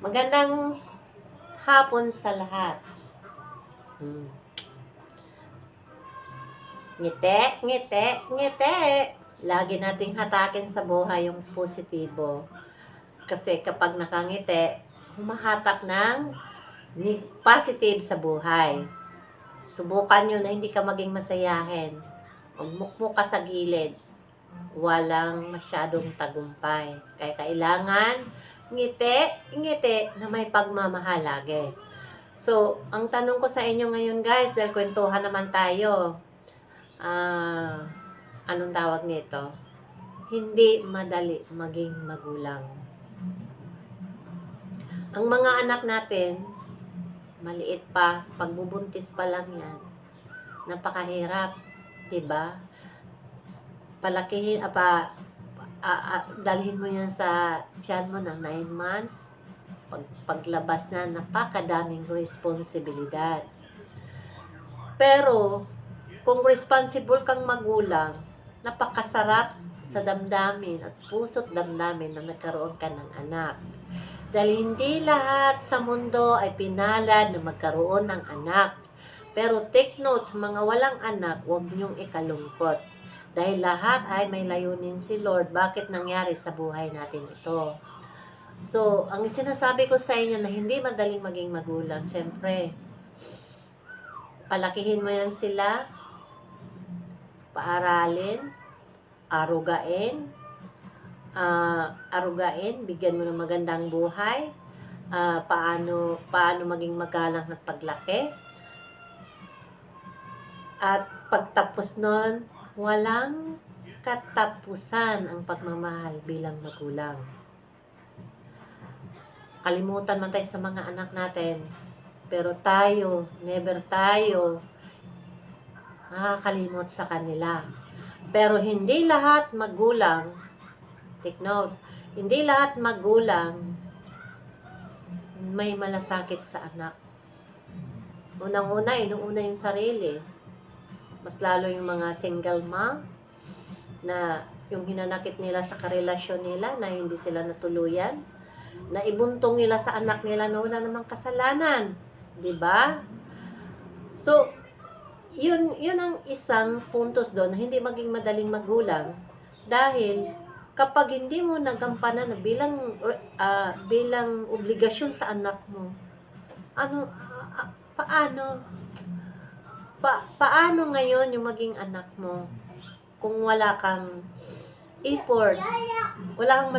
Magandang hapon sa lahat. Ngiti, ngiti, ngiti. Lagi nating hatakin sa buhay yung positibo. Kasi kapag nakangiti, humahatak ng positive sa buhay. Subukan nyo na hindi ka maging masayahin. Magmukmuk ka sa gilid. Walang masyadong tagumpay. Kaya kailangan ngiti, ngiti na may pagmamahal lagi. So, ang tanong ko sa inyo ngayon guys, dahil kwentuhan naman tayo. Anong tawag nito? Hindi madali maging magulang. Ang mga anak natin, maliit pa, pagbubuntis pa lang yan. Napakahirap, 'di ba? Palakihin, dalhin mo yan sa tiyan mo ng 9 months. Paglabas na, napakadaming responsibilidad. Pero, kung responsible kang magulang, napakasarap sa damdamin at puso't damdamin na nagkaroon ka ng anak. Dahil hindi lahat sa mundo ay pinalad na magkaroon ng anak. Pero take note, sa mga walang anak, huwag niyong ikalungkot. Dahil lahat ay may layunin si Lord. Bakit nangyari sa buhay natin ito? So, ang sinasabi ko sa inyo na hindi madaling maging magulang, siyempre, palakihin mo yan sila, paaralin, arugain, bigyan mo ng magandang buhay, paano maging magalang at paglaki. At pagtapos nun, walang katapusan ang pagmamahal bilang magulang. Kalimutan man tayo sa mga anak natin, pero tayo, never tayo nakakalimot sa kanila. Pero hindi lahat magulang, take note, hindi lahat magulang may malasakit sa anak. Unang-una, inuuna yung sarili. Mas lalo yung mga single mom na yung hinanakit nila sa karelasyon nila na hindi sila natuluyan, na ibuntong nila sa anak nila na wala namang kasalanan, 'di ba? So, yun ang isang puntos doon na hindi maging madaling magulang dahil kapag hindi mo nagampanan bilang obligasyon sa anak mo, paano ngayon yung maging anak mo kung wala kang effort, wala kang